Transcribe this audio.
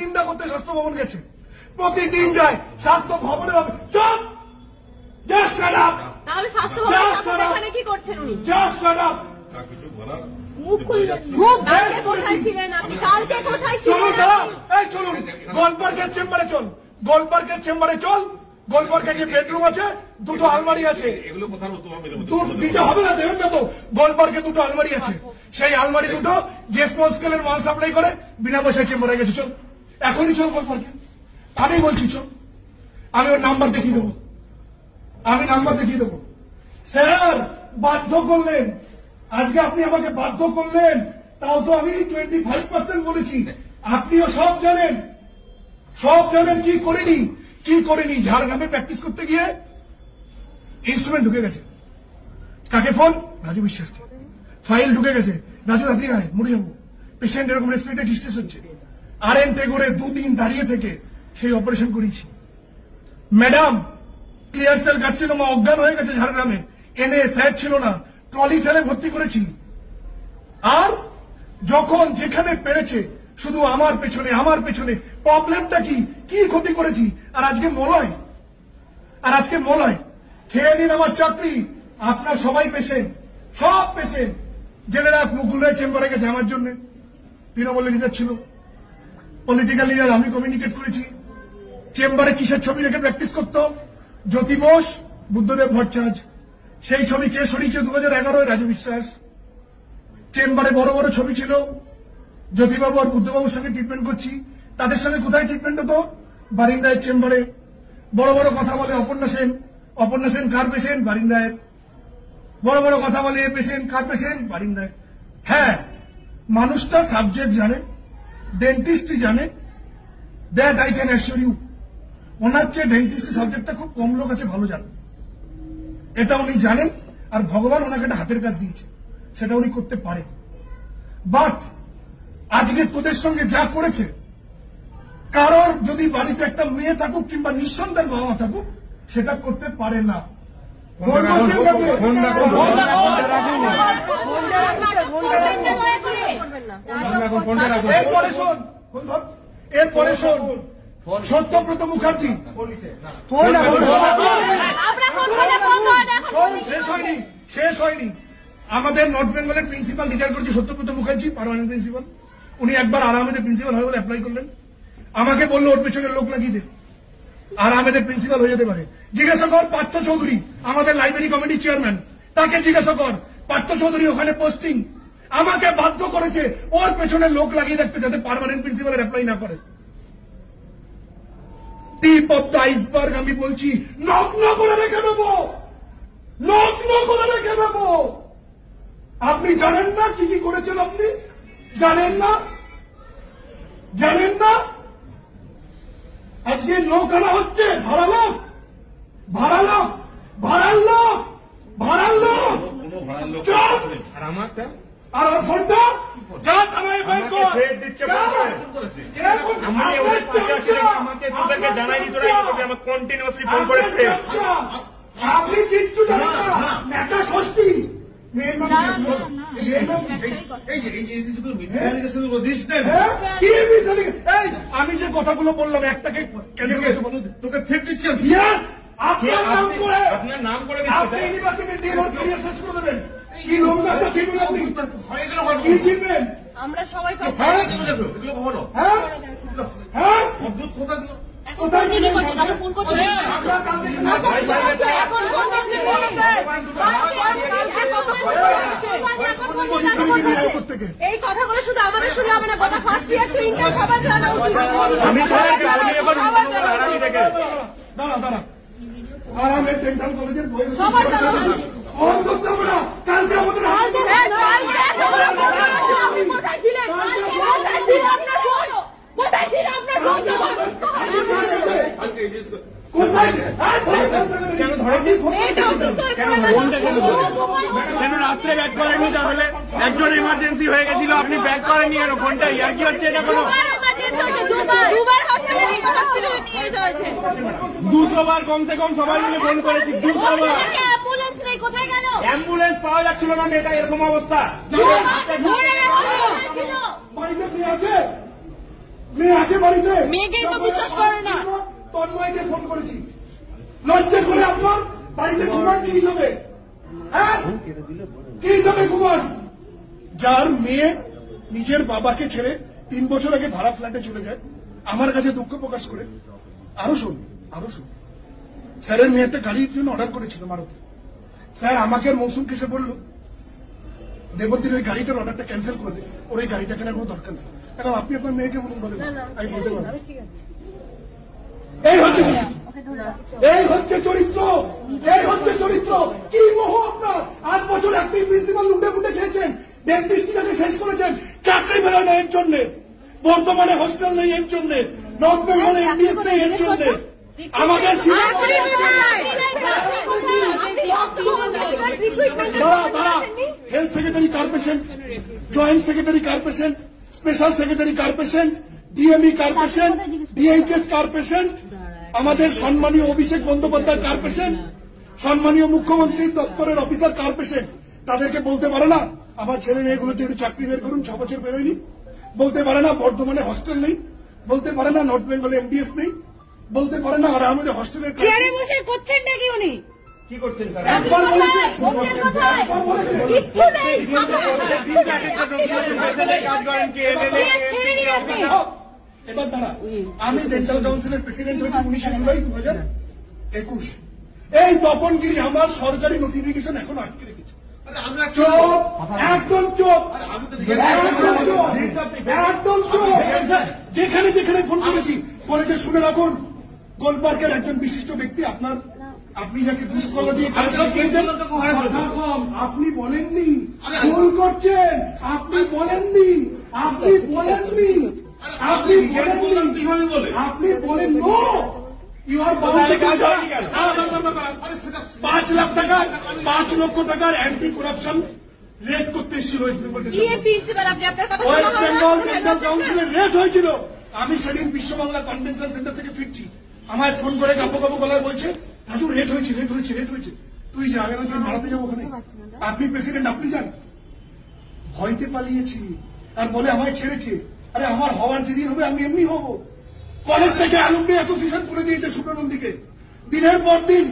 নিন্দা করতে স্বাস্থ্য ভবন গেছে, প্রতিদিন যায় স্বাস্থ্য ভবনের চুপ। Just shut up. তাহলে স্বাস্থ্য ভবন এখানে কি করছেন উনি? Just shut up. কালকে কোথায় ছিলেন আপনি? কালকে কোথায় ছিলেন? চলুন গোলপার্কের চেম্বারে চল, গোলপার্কের চেম্বারে চল। গোলপার্কে যে বেডরুম আছে, দুটো আলমারি আছে, এগুলো কোথাও দিতে হবে না, দেবেন না তো। গোলপার্কে দুটো আলমারি আছে, সেই আলমারি দুটো যে স্মল স্কেলের মাল সাপ্লাই করে বিনা পয়সায় চেম্বারে গেছে। চল এখনই চল গোলপার্কে, আমি বলছি চল। আমি ওর নাম্বার দেখিয়ে দেবো, আমি নাম্বার দেখিয়ে দেবো। স্যার বাধ্য করলেন, আজকে আপনি আমাকে বাধ্য করলেন, তাও তো আমি 25% বলেছি। আপনিও সব জানেন, সব জানেন কি করিনি কি করিনি। ঝাড়গ্রামে প্র্যাকটিস করতে গিয়ে ইনস্ট্রুমেন্ট ঢুকে গেছে। কাকে ফোন? রাজু বিশ্বাসকে। ফাইল ঢুকে গেছে, রাজু রাত্রি আয়, মরে যাবো। পেশেন্ট এরকম রেসপিরেটরি ডিস্ট্রেস হচ্ছে, RN পেগোরে 2 দিন দাঁড়িয়ে থেকে সেই অপারেশন করেছি। ম্যাডাম ক্লিয়ার সেল কার্সিনোমা, অজ্ঞান হয়ে গেছে ঝাড়গ্রামে, এনে স্যার ছিল না, ট্রলি ঠেলে ভর্তি করেছি। আর যখন যেখানে পেরেছে শুধু আমার পেছনে, আমার পেছনে। প্রবলেমটা কি কি ক্ষতি করেছি? আর আজকে মলয়, আর আজকে মলয়। খেয়ে দিন আমার চাকরি। আপনার সবাই পেশেন্ট, সব পেশেন্ট। জেনে রাখ, মুকুল রায় চেম্বারে গেছে আমার জন্য। তৃণমূলের লিডার ছিল, পলিটিক্যাল লিডার, আমি কমিউনিকেট করেছি। চেম্বারে কিসের ছবি রেখে প্র্যাকটিস করত? জ্যোতি বোস, বুদ্ধদেব ভট্টাচার্য। সেই ছবি কে সরিয়েছে? 2011 রাজু বিশ্বাস। চেম্বারে বড় বড় ছবি ছিল, জ্যোতিবাবু আর বুদ্ধবাবুর সঙ্গে ট্রিটমেন্ট করছি। তাদের সঙ্গে কোথায় ট্রিটমেন্ট হতো? বারিন্দায়ের চেম্বারে। বড় বড় কথা বলে অপর্ণা সেন, অপর্ণা সেন কার পেশেন্ট? বারিন্দায়ের। বড় বড় কথা বলে এ পেশেন্ট, কার পেশেন্ট? বারিন্দায়ের। হ্যাঁ, মানুষটা সাবজেক্ট জানে, ডেন্টিস্টই জানে। That I can assure you. ওনার চেয়ে ডেন্টিস্ট সাবজেক্টটা খুব কম লোক আছে ভালো জানেন, এটা উনি জানেন। আর ভগবান ওনাকে একটা হাতের কাজ দিয়েছে, সেটা উনি করতে পারেন। বাট আজকে তোদের সঙ্গে যা করেছে, কারোর যদি বাড়িতে একটা মেয়ে থাকুক কিংবা নিঃসন্তান বাবা মা থাকুক, সেটা করতে পারে না। এরপরে শোন, সত্যব্রত মুখার্জি শেষ হয়নি। আমাদের নর্থ বেঙ্গলের প্রিন্সিপাল রিটায়ার করেছে সত্যব্রত মুখার্জি, পার্মানেন্ট প্রিন্সিপাল। উনি একবার আরামেদের প্রিন্সিপাল হবে বলে অ্যাপ্লাই করলেন। আমাকে বললো ওর পেছনে লোক লাগিয়ে দে, আর আমাদের প্রিন্সিপাল হয়ে যেতে পারে। জিজ্ঞাসা কর পার্থ চৌধুরী, আমাদের লাইব্রেরি কমিটির চেয়ারম্যান, তাকে জিজ্ঞাসা কর। পার্থ চৌধুরী ওখানে পোস্টিং, আমাকে বাধ্য করেছে ওর পেছনে লোক লাগিয়ে রাখতে, যাতে পার্মানেন্ট প্রিন্সিপালের অ্যাপ্লাই না করে। টিপ অফ দ্য আইসবার্গ আমি বলছি, নগ্ন করে রেখে দেবো, নগ্ন করে রেখে দেবো। আপনি জানেন না কি কি করেছেন? আপনি জানেন না, জানেন না। আজকে লোক আনা হচ্ছে, ভাড়া লোক, ভাড়া লোক, ভাড়ার লোক, ভাড়ার লোক। আর ওর ফোনটা যা থানায় বের কর। আপনি কিচ্ছু জানেন না, নেতা ষষ্ঠী। আমি যে কথাগুলো বললাম একটাকে তোকে থ্রেট দিচ্ছি। আপনার নাম করে আপনি ইউনিভার্সিটির ডিন ওর ক্যারিয়ার শেষ করে দেবেন। কি লোক আছে চিনবেন আপনি? কি চিনবেন? আমরা সবাই কোথায় ছিলেন? এই কথাগুলো শুধু আমাদের শুনে হবে না, কথা ফার্স্ট ইয়ার টু ইন্টার সবার জানা উচিত। দাঁড়া, আরামের ডেন্টাল কলেজের বই সবার জানা উচিত। অন করতে হবে না। কালকে আমাদের কেন রাত্রে ব্যাক করেনি? তাহলে একজন ইমার্জেন্সি হয়ে গেছিল, আপনি ব্যাক করেনি কেন? ফোনটা ইয়ার কি হচ্ছে? এটা কোনো 200 বার কমসে কম সবাই মিলে ফোন করেছি, 200 বার। অ্যাম্বুলেন্স পাওয়া যাচ্ছিল না, এটা এরকম অবস্থা। মেয়ে আছে বাড়িতে? মেয়েকেই তো বিশ্বাস করে না। তন্ময়কে ফোন করেছি, লজ্জা করে আপনার বাড়িতে ঘুমান কি হিসাবে? হ্যাঁ, কি হিসাবে ঘুমান? যার মেয়ে নিজের বাবাকে ছেড়ে 3 বছর আগে ভাড়া ফ্ল্যাটে চলে যায়, আমার কাছে দুঃখ প্রকাশ করে। আরো শুন, স্যারের মেয়ে একটা গাড়ির জন্য অর্ডার করেছিল মারুতি। স্যার আমাকে মৌসুম কেসে বললো, দেবন্তীর ওই গাড়িটার অর্ডারটা ক্যান্সেল করে দে, ওর ওই গাড়িটা কেনার কোনো দরকার নেই। কারণ আপনি আপনার মেয়েকে বলুন, বলেন আমি বলতে পারবো। এই হচ্ছে চরিত্র। কি মোহ আপনার! 8 বছর একটি প্রিন্সিপাল লুটে ফুটে খেয়েছেন, ডেন্টিস্টটাকে শেষ করেছেন, চাকরি বেরোয় না এর জন্য, বর্তমানে হোস্টেল নেই এর জন্য, নর্থ বেঙ্গলে এমবিএস নেই এর জন্য। আমাদের health secretary কার্পোরেশন, joint secretary কার্পোরেশন, special secretary কার্পোরেশন, DME কার্পোরেশন, DHS কার্পোরেশন, আমাদের সম্মানীয় অভিষেক বন্দ্যোপাধ্যায় কার্পোরেশন, সম্মানীয় মুখ্যমন্ত্রীর দপ্তরের অফিসার কার্পোরেশন, তাদেরকে বলতে পারে না আমার ছেলে মেয়েগুলোতে একটু চাকরি বের করুন, 6 বছর বেরোয়নি? বলতে পারে না বর্ধমানে হস্টেল নেই? বলতে পারে না নর্থ বেঙ্গলে এমডিএস নেই? বলতে পারে না আর আমাদের হস্টেলের চেয়ারে বসে করছেন নাকি উনি? কি করছেন স্যার? একবার বলেছে, কিচ্ছু নেই। কাজ করেন কি? এবার দাঁড়া, আমি ডেন্টাল কাউন্সিলের প্রেসিডেন্ট হয়েছি 19 জুলাই 2021। এই তপনগিরি আমার সরকারি নোটিফিকেশন এখন আটকে রেখেছে। চোপ, একদম চোপ, একদম চোপ। যেখানে যেখানে ফোন করেছি বলেছে শুনে রাখুন, গোলপার্কের একজন বিশিষ্ট ব্যক্তি আপনার, আপনি যাকে দুষ্কলা দিয়ে আপনি বলেননি, ভুল করছেন, আপনি বলেননি, আপনি বলেননি, আপনি বলেন নো, ইউ আর 5 লাখ টাকার 5 লক্ষ টাকার অ্যান্টি করাপশন রেড করতে এসেছিল West Bengal. West Bengal dental কাউন্সিলের রেড হয়েছিল। আমি সেদিন বিশ্ব বাংলা কনভেনশন সেন্টার থেকে ফিরছি, আমায় ফোন করে কাপো গলায় বলছে, রাজু রেড হয়েছে। তুই যা, আমি আমাকে মারাতে যাবো ওখানে। আপনি প্রেসিডেন্ট, আপনি যান। ভয়তে পালিয়েছি আর বলে আমায় ছেড়েছে। আরে আমার হওয়ার যেদিন হবে আমি এমনি হব। কলেজ থেকে অ্যালুমনি অ্যাসোসিয়েশন তুলে দিয়েছে সুব্রনন্দীকে, দিনের পর দিন